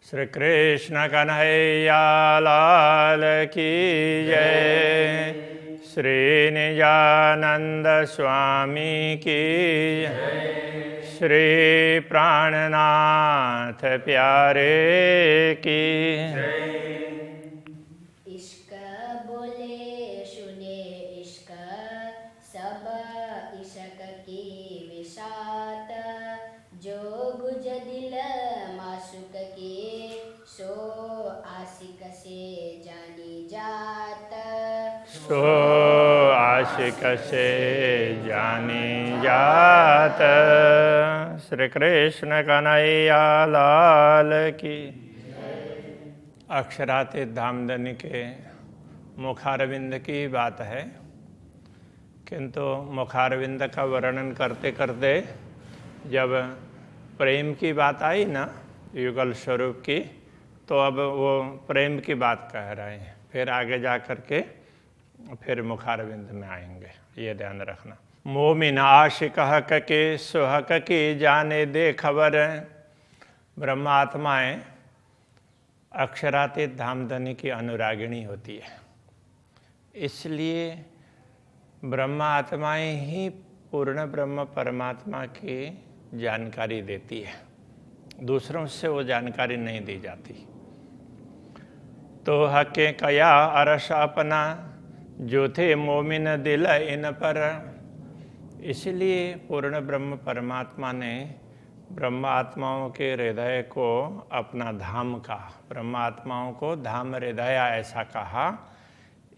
श्री कृष्ण कन्हैया लाल की जय। श्री निजानंद स्वामी की जय। श्री प्राणनाथ प्यारे की जय। इश्क बोले सुने इश्क सब इश्क की विशात, जो गुज दिल माशुक की सो आशिक से जानी जात। सो आशिक से जानी जात। श्री कृष्ण कन्हैया लाल की। अक्षरातीत धामधनी के मुखारविंद की बात है, किंतु मुखारविंद का वर्णन करते करते जब प्रेम की बात आई ना, युगल स्वरूप की, तो अब वो प्रेम की बात कह रहे हैं। फिर आगे जा कर के फिर मुखारविंद में आएंगे, ये ध्यान रखना। मोमिन आशिक हक के सुहक की जाने दे खबर। ब्रह्मात्माएं अक्षरातीत धामधनी की अनुरागिणी होती है, इसलिए ब्रह्मात्माएं ही पूर्ण ब्रह्म परमात्मा की जानकारी देती है, दूसरों से वो जानकारी नहीं दी जाती। तो हके कया अरस अपना, जो थे मोमिन दिल इन पर। इसलिए पूर्ण ब्रह्म परमात्मा ने ब्रह्मात्माओं के हृदय को अपना धाम कहा, ब्रह्मात्माओं को धाम हृदय ऐसा कहा,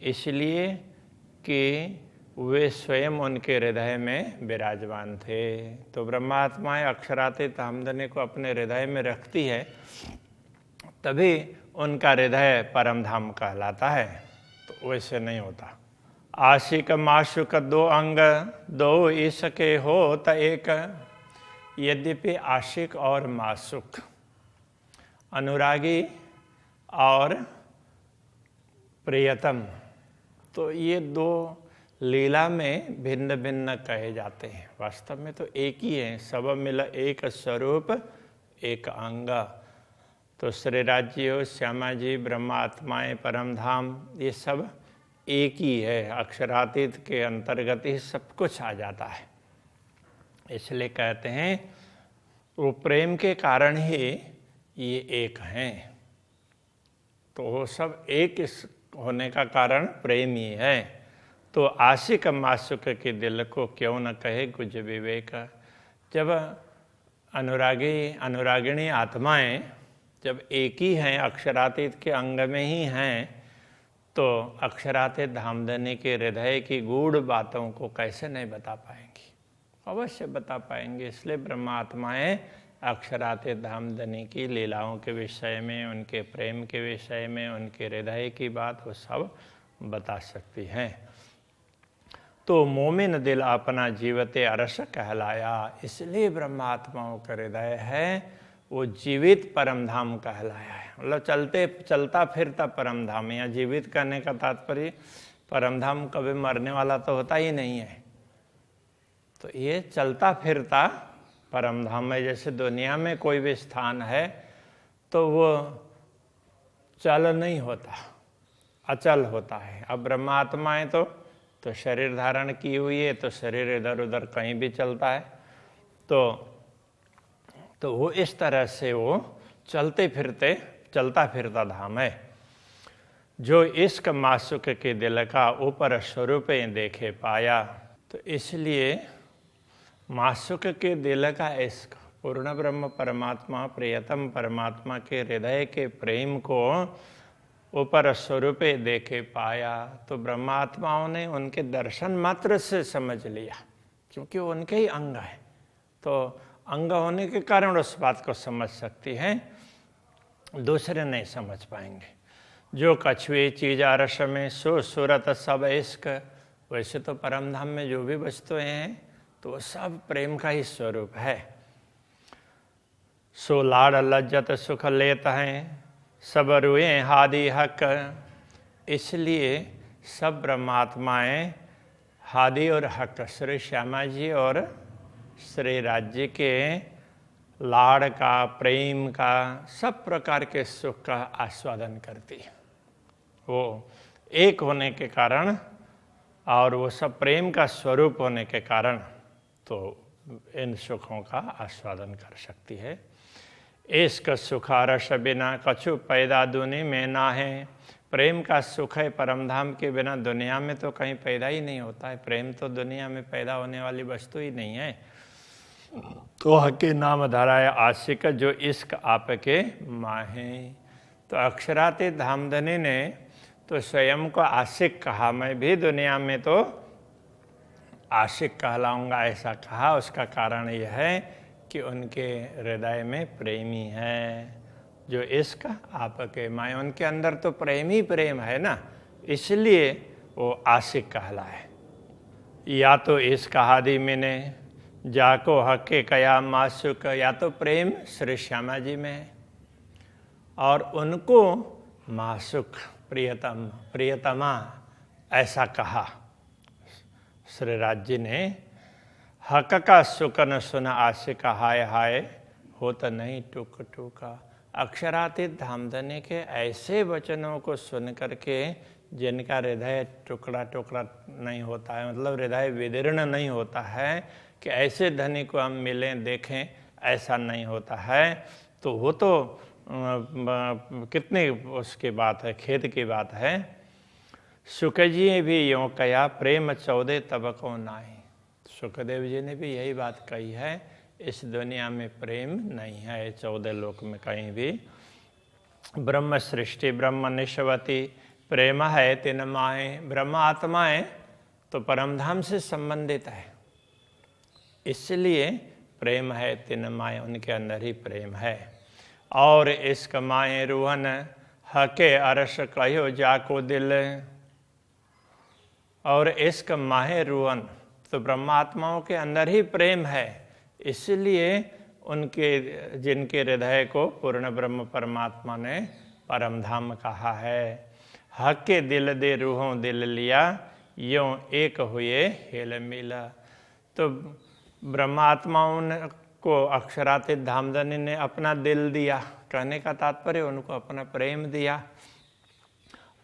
इसलिए कि वे स्वयं उनके हृदय में विराजमान थे। तो ब्रह्मात्माएं अक्षरातीत धामधनी को अपने हृदय में रखती है, तभी उनका हृदय परम धाम कहलाता है। तो वैसे नहीं होता। आशिक माशुक दो अंग, दो इसके हो त एक। यद्यपि आशिक और माशुक, अनुरागी और प्रियतम, तो ये दो लीला में भिन्न भिन्न कहे जाते हैं। वास्तव में तो एक ही है, सब मिला एक स्वरूप एक अंग। तो श्री राज्य, श्यामा जी, ब्रह्मात्माएं, परम धाम, ये सब एक ही है। अक्षरातीत के अंतर्गत ही सब कुछ आ जाता है। इसलिए कहते हैं वो प्रेम के कारण ही ये एक हैं। तो वो सब एक होने का कारण प्रेम ही है। तो आशिक माशुक के दिल को क्यों न कहे गुज विवेक। जब अनुरागिणी आत्माएं जब एक ही हैं, अक्षरातीत के अंग में ही हैं, तो अक्षरातीत धामधनी के हृदय की गूढ़ बातों को कैसे नहीं बता पाएंगी? अवश्य बता पाएंगे। इसलिए ब्रह्मात्माएं अक्षरातीत धामधनी की लीलाओं के विषय में, उनके प्रेम के विषय में, उनके हृदय की बात वो सब बता सकती हैं। तो मोमिन दिल अपना जीवते अरस कहलाया, इसलिए ब्रह्मात्माओं का हृदय है वो जीवित परम धाम कहलाया है। मतलब चलता फिरता परम धाम। या जीवित करने का तात्पर्य परम धाम कभी मरने वाला तो होता ही नहीं है। तो ये चलता फिरता परम धाम है। जैसे दुनिया में कोई भी स्थान है तो वो चल नहीं होता, अचल होता है। अब ब्रह्मात्माएं तो शरीर धारण की हुई है, तो शरीर इधर उधर कहीं भी चलता है। तो वो इस तरह से वो चलता फिरता धाम है। जो इश्क माशुक के दिल का ऊपर स्वरूप देखे पाया। तो इसलिए माशुक के दिल का इश्क, पूर्ण ब्रह्म परमात्मा, प्रियतम परमात्मा के हृदय के प्रेम को ऊपर स्वरूप देखे पाया। तो ब्रह्मात्माओं ने उनके दर्शन मात्र से समझ लिया, क्योंकि वो उनके ही अंग है। तो अंग होने के कारण उस बात को समझ सकती हैं, दूसरे नहीं समझ पाएंगे। जो कछुए चीज अरस में सो सूरत सब इश्क। वैसे तो परम धाम में जो भी वस्तुएं हैं तो वो सब प्रेम का ही स्वरूप है। सो लाड़ लज्जत सुख लेत हैं, सब रुए हादि हक। इसलिए सब ब्रह्मात्माएं हादि और हक, श्री श्यामा जी और श्री राज्य के लाड़ का, प्रेम का, सब प्रकार के सुख का आस्वादन करती है। वो एक होने के कारण और वो सब प्रेम का स्वरूप होने के कारण तो इन सुखों का आस्वादन कर सकती है। इश्क सुख रस बिना कछु पैदा दुनि में ना है। प्रेम का सुख है परमधाम के बिना दुनिया में तो कहीं पैदा ही नहीं होता है। प्रेम तो दुनिया में पैदा होने वाली वस्तु ही नहीं है। तो हके नाम धराए आशिक जो इश्क आपके माहे। तो अक्षरातीत धामधनी ने तो स्वयं को आशिक कहा। मैं भी दुनिया में तो आशिक कहलाऊंगा ऐसा कहा। उसका कारण यह है कि उनके हृदय में प्रेमी है जो इश्क आपके माए। उनके अंदर तो प्रेम ही प्रेम है ना, इसलिए वो आशिक कहलाए। या तो इश्क हादि मैंने जाको हके कया मासुक, या तो प्रेम श्री श्यामा जी में है और उनको मासुक प्रियतम प्रियतमा ऐसा कहा। श्री राज जी ने हक का सुख न सुना आशिक हाय हाय होत नहीं टूक टूका। अक्षरातीत धामधनी के ऐसे वचनों को सुन करके जिनका हृदय टुकड़ा टुकड़ा नहीं होता है, मतलब हृदय विदीर्ण नहीं होता है कि ऐसे धनी को हम मिलें देखें, ऐसा नहीं होता है, तो वो तो कितनी उसकी बात है, खेद की बात है। सुख जी भी यूँ कया प्रेम 14 तबको नाई। सुखदेव जी ने भी यही बात कही है, इस दुनिया में प्रेम नहीं है 14 लोक में कहीं भी। ब्रह्म सृष्टि ब्रह्म निष्वती प्रेम है तिन माए। ब्रह्म आत्माएं तो परमधाम से संबंधित है, इसलिए प्रेम है तिन माए, उनके अंदर ही प्रेम है। और इश्क माए रूहन हके अरस कहो जाको दिल। और इश्क माहे रूहन तो ब्रह्मात्माओं के अंदर ही प्रेम है, इसलिए उनके जिनके हृदय को पूर्ण ब्रह्म परमात्मा ने परमधाम कहा है। हक के दिल दे रूहों दिल लिया यों एक हुए हेल मिला। तो ब्रह्मात्माओं को अक्षरातीत धामधनी ने अपना दिल दिया, कहने का तात्पर्य उनको अपना प्रेम दिया,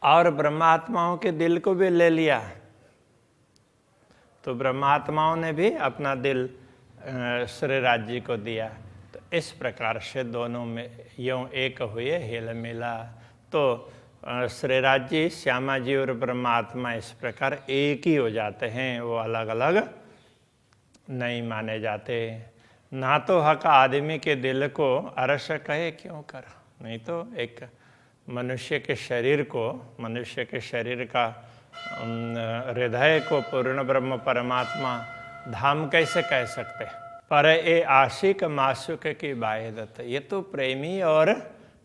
और ब्रह्मात्माओं के दिल को भी ले लिया। तो ब्रह्मात्माओं ने भी अपना दिल श्री राज जी को दिया। तो इस प्रकार से दोनों में यूँ एक हुए हेल मिला। तो श्री राज जी, श्यामा जी और ब्रह्मात्मा इस प्रकार एक ही हो जाते हैं, वो अलग अलग नहीं माने जाते। ना तो हक आदमी के दिल को अरस कहे क्यों कर। नहीं तो एक मनुष्य के शरीर को, मनुष्य के शरीर का हृदय को पूर्ण ब्रह्म परमात्मा धाम कैसे कह सकते। पर ए आशिक मासुक की बायदत, ये तो प्रेमी और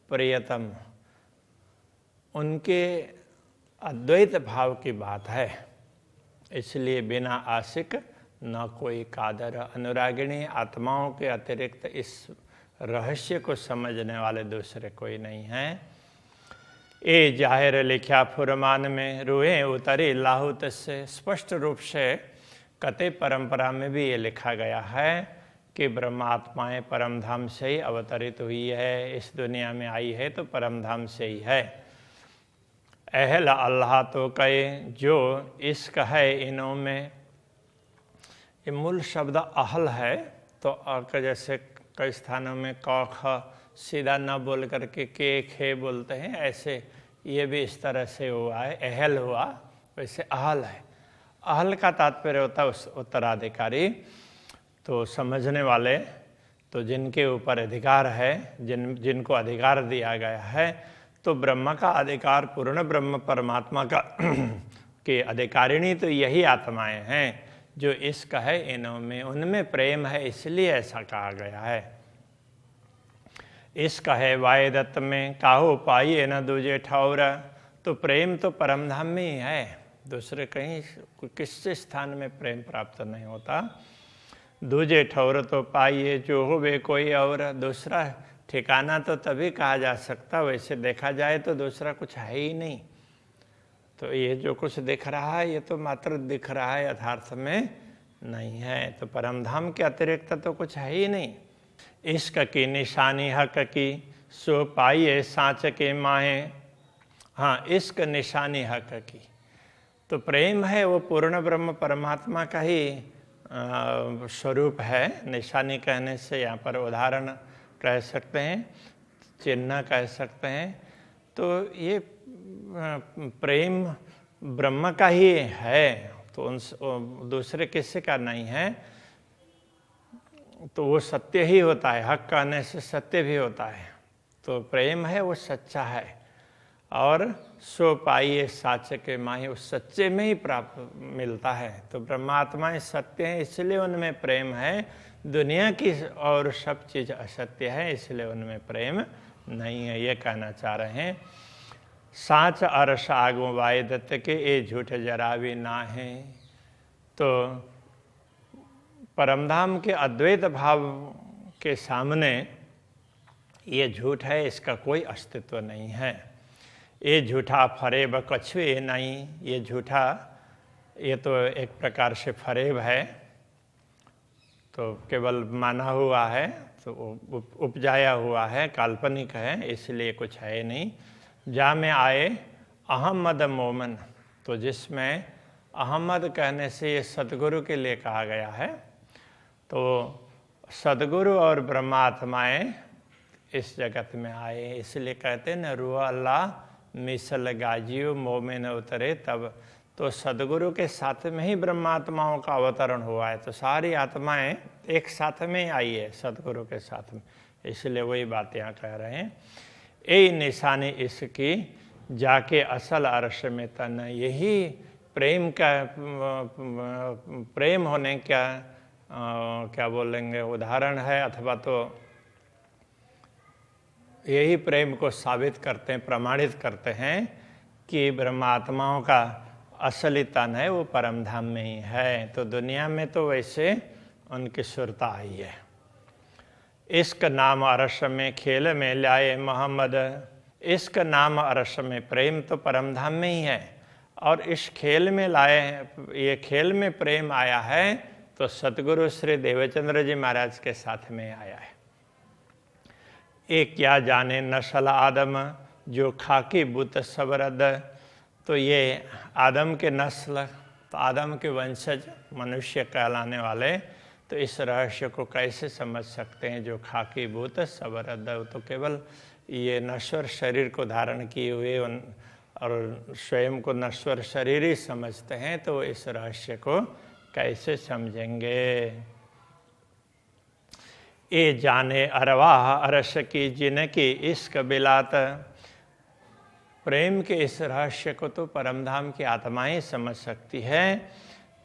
प्रियतम उनके अद्वैत भाव की बात है, इसलिए बिना आशिक न कोई कादर। अनुरागिणी आत्माओं के अतिरिक्त इस रहस्य को समझने वाले दूसरे कोई नहीं हैं। ए जाहिर लिखा फुरमान में रूहें उतरी लाहुत से। स्पष्ट रूप से कते परंपरा में भी ये लिखा गया है कि ब्रह्मात्माएं परमधाम से ही अवतरित हुई है, इस दुनिया में आई है तो परमधाम से ही है। अहल अल्लाह तो कहे जो इश्क है इनों में। ये मूल शब्द अहल है, तो जैसे कई स्थानों में क ख सीधा न बोल करके के खे बोलते हैं, ऐसे ये भी इस तरह से हुआ है, अहल हुआ, वैसे अहल है। अहल का तात्पर्य होता है उत्तराधिकारी। तो समझने वाले, तो जिनके ऊपर अधिकार है, जिनको अधिकार दिया गया है, तो ब्रह्म का अधिकार पूर्ण ब्रह्म परमात्मा का के अधिकारिणी तो यही आत्माएं हैं जो इश्क है इनों में, उनमें प्रेम है, इसलिए ऐसा कहा गया है। इश्क है वायदत्त में काहो पाइए न दूजे ठौर। तो प्रेम तो परमधाम में ही है, दूसरे कहीं किसी स्थान में प्रेम प्राप्त नहीं होता। दूजे ठौर तो पाइए जो हो वे कोई और। दूसरा ठिकाना तो तभी कहा जा सकता, वैसे देखा जाए तो दूसरा कुछ है ही नहीं। तो ये जो कुछ दिख रहा है ये तो मात्र दिख रहा है, यथार्थ में नहीं है। तो परमधाम के अतिरिक्त तो कुछ है ही नहीं। इश्क की निशानी हक की, सो पाइए साँच के माहे। हाँ, इश्क निशानी हक की, तो प्रेम है वो पूर्ण ब्रह्म परमात्मा का ही स्वरूप है। निशानी कहने से यहाँ पर उदाहरण कह सकते हैं, चिन्ह कह सकते हैं। तो ये प्रेम ब्रह्म का ही है, तो उन दूसरे किसी का नहीं है। तो वो सत्य ही होता है, हक कहने से सत्य भी होता है। तो प्रेम है वो सच्चा है, और सो पाइए साच के माही, उस सच्चे में ही प्राप्त मिलता है। तो ब्रह्मात्माएं सत्य हैं, इसलिए उनमें प्रेम है। दुनिया की और सब चीज़ असत्य है, इसलिए उनमें प्रेम नहीं है, ये कहना चाह रहे हैं। साच अरस आगो वाय दत्त के, ये झूठ जरा भी ना है। तो परमधाम के अद्वैत भाव के सामने ये झूठ है, इसका कोई अस्तित्व नहीं है। ये झूठा फरेब कछुए नहीं, ये झूठा, ये तो एक प्रकार से फरेब है, तो केवल माना हुआ है, तो उपजाया हुआ है, काल्पनिक है, इसलिए कुछ है नहीं। जा में आए अहमद मोमन, तो जिसमें अहमद कहने से ये सदगुरु के लिए कहा गया है। तो सदगुरु और ब्रह्मात्माएं इस जगत में आए, इसलिए कहते हैं न रूह अल्लाह मिसल गाजियो मोमिन उतरे तब। तो सदगुरु के साथ में ही ब्रह्मात्माओं का अवतरण हुआ है। तो सारी आत्माएं एक साथ में आई है सदगुरु के साथ में, इसलिए वही बात यहाँ कह रहे हैं। ए निशानी इसकी जाके असल अर्श में तन, यही प्रेम का प्रेम होने का क्या बोलेंगे उदाहरण है, अथवा तो यही प्रेम को साबित करते हैं, प्रमाणित करते हैं कि ब्रह्मात्माओं का असली तन है वो परमधाम में ही है। तो दुनिया में तो वैसे उनकी सुरता आई है। इश्क नाम अरस में खेल में लाए मोहम्मद, इश्क नाम अरस में, प्रेम तो परमधाम में ही है, और इस खेल में लाए, ये खेल में प्रेम आया है तो सतगुरु श्री देवचंद्र जी महाराज के साथ में आया है। एक क्या जाने नस्ल आदम जो खाकी बुत सबरद, तो ये आदम के नस्ल, तो आदम के वंशज मनुष्य कहलाने वाले, तो इस रहस्य को कैसे समझ सकते हैं जो खाकी भूत सबरद, तो केवल ये नश्वर शरीर को धारण किए हुए और स्वयं को नश्वर शरीर ही समझते हैं, तो इस रहस्य को कैसे समझेंगे। ये जाने अरवाह अरस की जिनकी इश्क बिलात, प्रेम के इस रहस्य को तो परमधाम की आत्माएं समझ सकती है।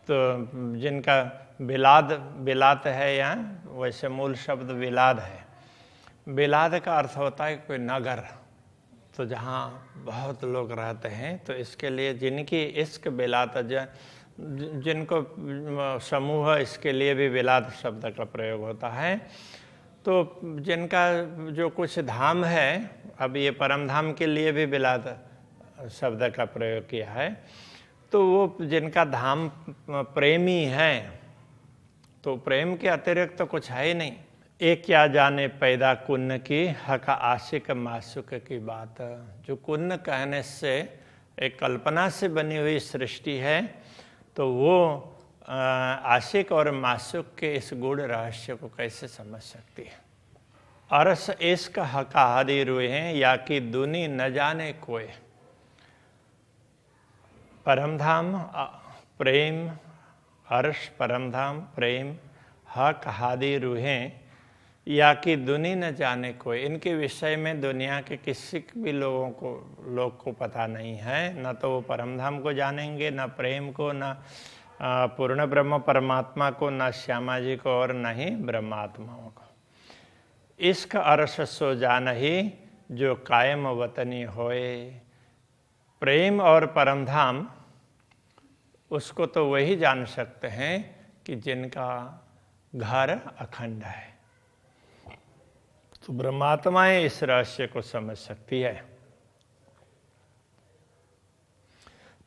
तो जिनका बिलात है, यहाँ वैसे मूल शब्द बिलाद है। बिलाद का अर्थ होता है कोई नगर, तो जहाँ बहुत लोग रहते हैं, तो इसके लिए जिनकी इश्क बिलात, जिनको समूह, इसके लिए भी बिलाद शब्द का प्रयोग होता है। तो जिनका जो कुछ धाम है, अब ये परमधाम के लिए भी बिलाद शब्द का प्रयोग किया है, तो वो जिनका धाम प्रेमी है, तो प्रेम के अतिरिक्त तो कुछ है ही नहीं। एक क्या जाने पैदा कुन्न की हक आशिक मासुक की बात, जो कुन्न कहने से एक कल्पना से बनी हुई सृष्टि है, तो वो आशिक और मासुक के इस गूढ़ रहस्य को कैसे समझ सकती है। अरस इश्क हका हादी रुए हैं या कि दुनी न जाने कोई, परमधाम प्रेम, अर्श परमधाम प्रेम, हक हादी रूहें या कि दुनी न जाने कोई, इनके विषय में दुनिया के किसी भी लोग को पता नहीं है। न तो वो परमधाम को जानेंगे, न प्रेम को, न पूर्ण ब्रह्म परमात्मा को, न श्यामा जी को, और न ही ब्रह्मात्माओं को। इश्क अर्श सो जान ही जो कायम वतनी होए, प्रेम और परमधाम उसको तो वही जान सकते हैं कि जिनका घर अखंड है। तो ब्रह्मात्माएं इस रहस्य को समझ सकती है।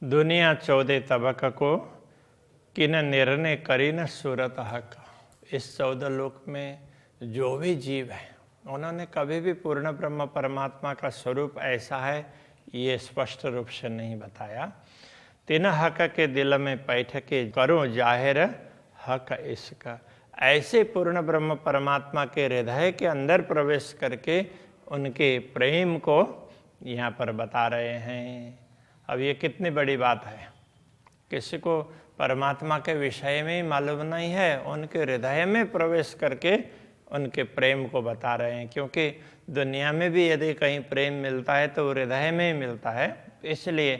दुनिया 14 तबक को किन निर्णय करी न सूरत हक, इस 14 लोक में जो भी जीव है उन्होंने कभी भी पूर्ण ब्रह्म परमात्मा का स्वरूप ऐसा है ये स्पष्ट रूप से नहीं बताया। तीन हक के दिल में बैठ के करो जाहिर हक इसका, ऐसे पूर्ण ब्रह्म परमात्मा के हृदय के अंदर प्रवेश करके उनके प्रेम को यहाँ पर बता रहे हैं। अब ये कितनी बड़ी बात है, किसी को परमात्मा के विषय में ही मालूम नहीं है, उनके हृदय में प्रवेश करके उनके प्रेम को बता रहे हैं। क्योंकि दुनिया में भी यदि कहीं प्रेम मिलता है तो हृदय में ही मिलता है, इसलिए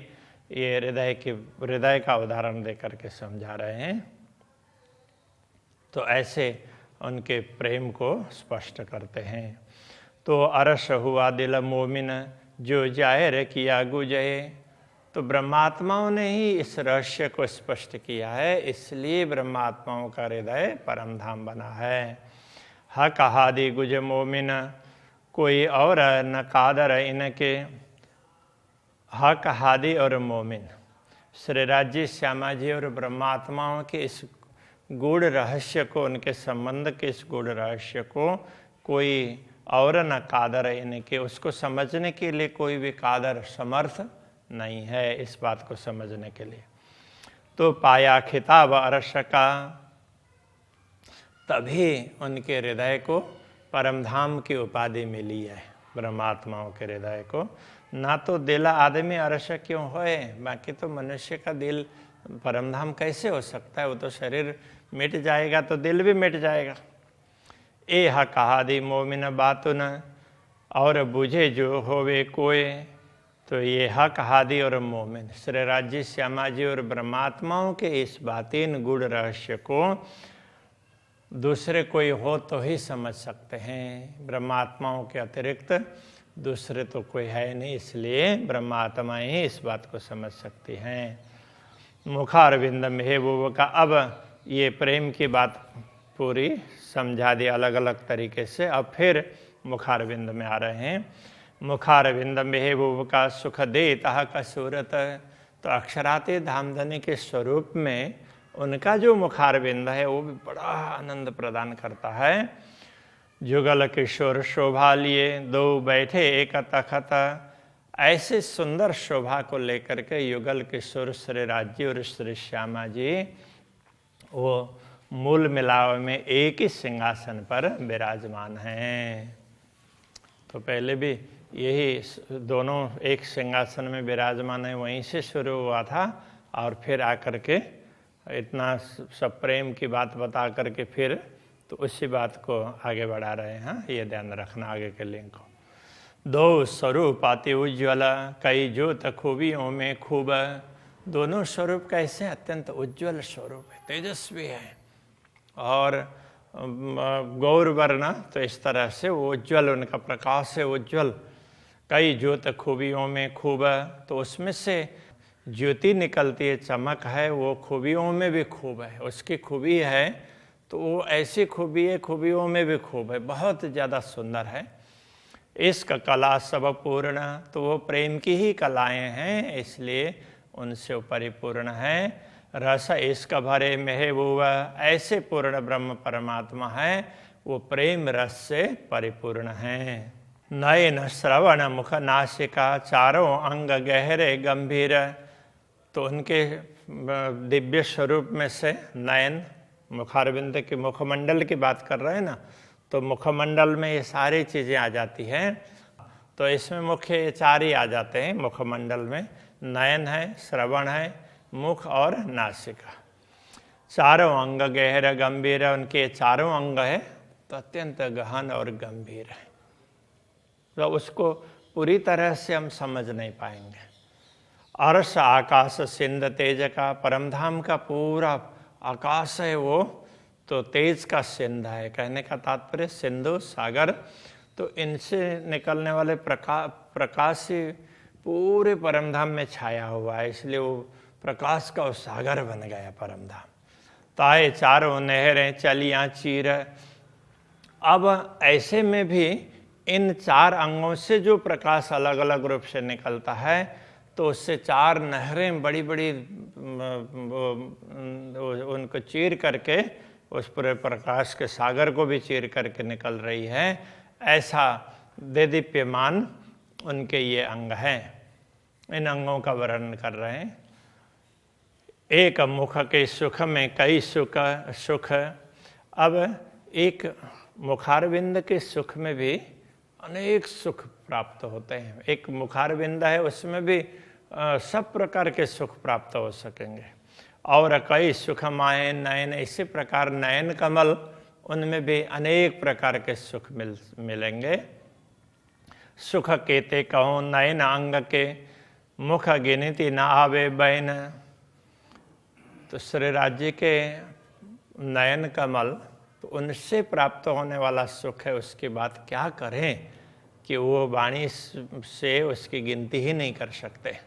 ये हृदय का उदाहरण दे करके समझा रहे हैं। तो ऐसे उनके प्रेम को स्पष्ट करते हैं। तो अरस हुआ दिल मोमिन जो जाहिर किया गुजये, तो ब्रह्मात्माओं ने ही इस रहस्य को स्पष्ट किया है, इसलिए ब्रह्मात्माओं का हृदय परम धाम बना है। हक हादि गुज मोमिन कोई और न कादर इनके, हक हादि और मोमिन श्री राज्य श्यामा जी और ब्रह्मात्माओं के इस गूढ़ रहस्य को, उनके संबंध के इस गूढ़ रहस्य को कोई और न कादर इनके, उसको समझने के लिए कोई भी कादर समर्थ नहीं है इस बात को समझने के लिए। तो पाया खिताब अरस का, तभी उनके हृदय को परमधाम की उपाधि मिली है ब्रह्मात्माओं के हृदय को। ना तो दिल आदमी अरस क्यों होए, बाकी तो मनुष्य का दिल परमधाम कैसे हो सकता है, वो तो शरीर मिट जाएगा तो दिल भी मिट जाएगा। ए हक हादि मोमिन बातुन और बुझे जो होवे कोय, तो ये हक हादि और मोमिन श्री राज्य श्यामा जी और ब्रह्मात्माओं के इस बातीन गुड़ रहस्य को दूसरे कोई हो तो ही समझ सकते हैं, ब्रह्मात्माओं के अतिरिक्त दूसरे तो कोई है नहीं, इसलिए ब्रह्मात्मा ही इस बात को समझ सकती हैं। मुखारविंद महबूब का, अब ये प्रेम की बात पूरी समझा दी अलग अलग तरीके से, अब फिर मुखारविंद में आ रहे हैं। मुखारविंद महबूब का सुख देता का सूरत, तो अक्षराते धामधनी के स्वरूप में उनका जो मुखारविंद है वो भी बड़ा आनंद प्रदान करता है। जुगल किशोर शोभा लिए दो बैठे एक तखत, ऐसे सुंदर शोभा को लेकर के युगल किशोर श्री राज्य और श्री श्यामा जी वो मूल मिलाव में एक ही सिंहासन पर विराजमान हैं। तो पहले भी यही दोनों एक सिंहासन में विराजमान है, वहीं से शुरू हुआ था और फिर आकर के इतना सब प्रेम की बात बता करके फिर तो उसी बात को आगे बढ़ा रहे हैं। ये ध्यान रखना आगे के लिंक को। दो स्वरूप अति उज्ज्वल कई ज्योत खूबियों में खूब, दोनों स्वरूप कैसे अत्यंत उज्ज्वल स्वरूप है, तेजस्वी है और गौर वर्ण, तो इस तरह से वो उज्ज्वल, उनका प्रकाश है उज्ज्वल। कई ज्योत खूबियों में खूब, तो उसमें से ज्योति निकलती है, चमक है, वो खूबियों में भी खूब है, उसकी खूबी है तो वो ऐसी खूबी है, खूबियों में भी खूब है, बहुत ज़्यादा सुंदर है। इश्क कला सब पूर्ण, तो वो प्रेम की ही कलाएं हैं, इसलिए उनसे परिपूर्ण है। रस इश्क भरे महबूबा, ऐसे पूर्ण ब्रह्म परमात्मा है, वो प्रेम रस से परिपूर्ण है। नयन श्रवण मुख नासिका चारों अंग गहरे गंभीर, तो उनके दिव्य स्वरूप में से नयन, मुखारविंद के मुखमंडल की बात कर रहे हैं ना, तो मुखमंडल में ये सारी चीज़ें आ जाती हैं। तो इसमें मुख्य ये चार ही आ जाते हैं मुखमंडल में, नयन है, श्रवण है, मुख और नासिका। चारों अंग गहर गंभीर, उनके चारों अंग है तो अत्यंत गहन और गंभीर है, तो उसको पूरी तरह से हम समझ नहीं पाएंगे। अर्श आकाश सिंध तेज का, परमधाम का पूरा आकाश है वो तो तेज का सिंध है, कहने का तात्पर्य सिंधु सागर, तो इनसे निकलने वाले प्रकाश से पूरे परमधाम में छाया हुआ है, इसलिए वो प्रकाश का सागर बन गया परमधाम। ताए चारों नहरें चलियाँ चीर, अब ऐसे में भी इन चार अंगों से जो प्रकाश अलग अलग रूप से निकलता है, तो उससे चार नहरें बड़ी बड़ी उनको चीर करके उस पूरे प्रकाश के सागर को भी चीर करके निकल रही है, ऐसा देदीप्यमान उनके ये अंग हैं। इन अंगों का वर्णन कर रहे हैं। एक मुख के सुख में कई सुख। अब एक मुखारविंद के सुख में भी अनेक सुख प्राप्त होते हैं। एक मुखारविंद है, उसमें भी सब प्रकार के सुख प्राप्त हो सकेंगे। और कई सुख माए नयन, इसी प्रकार नयन कमल, उनमें भी अनेक प्रकार के सुख मिलेंगे। सुख केते कहो नयन अंग के, मुख गिनती न आवे बैन। तो श्री राज्य के नयन कमल, तो उनसे प्राप्त होने वाला सुख है, उसकी बात क्या करें कि वो वाणी से उसकी गिनती ही नहीं कर सकते।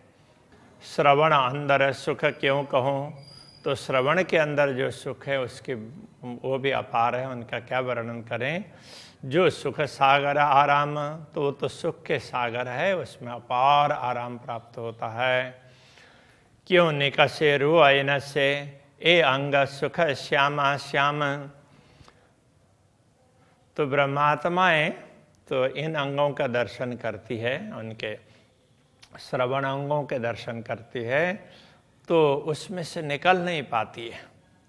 श्रवण अंदर सुख क्यों कहूँ, तो श्रवण के अंदर जो सुख है उसकी वो भी अपार है, उनका क्या वर्णन करें। जो सुख सागर आराम, तो वो तो सुख के सागर है, उसमें अपार आराम प्राप्त होता है। क्यों निकसे रू ऐन से, ए अंग सुख श्यामा श्याम। तो ब्रह्मात्माएं तो इन अंगों का दर्शन करती है, उनके श्रवण अंगों के दर्शन करती है, तो उसमें से निकल नहीं पाती है।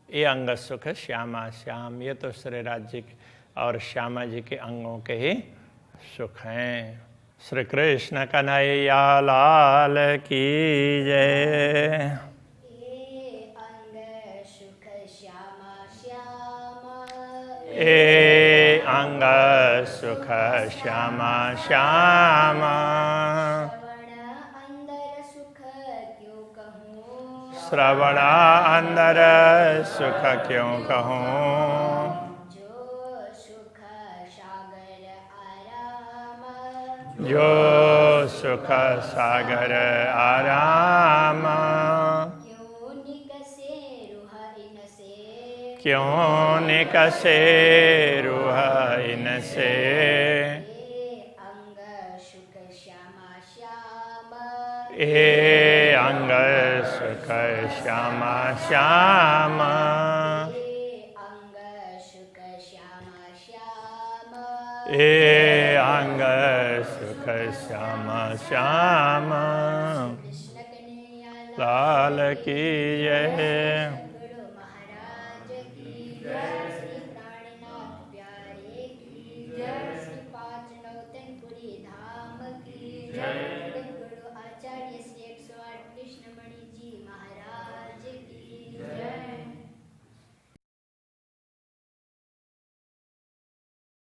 ये अंग सुख श्यामा श्याम, ये तो श्री राज्य और श्यामा जी के अंगों के ही सुख हैं। श्री कृष्ण कन्हैया लाल की जय। ए अंग सुख श्यामा श्यामा। श्रवण अंदर सुख क्यों कहूँ, जो सुख सागर आराम। क्यों निकसे रूह इनसे, ए अंग सुख श्यामा श्यामा। ए अंग सुख श्यामा श्यामा। लाल की जय।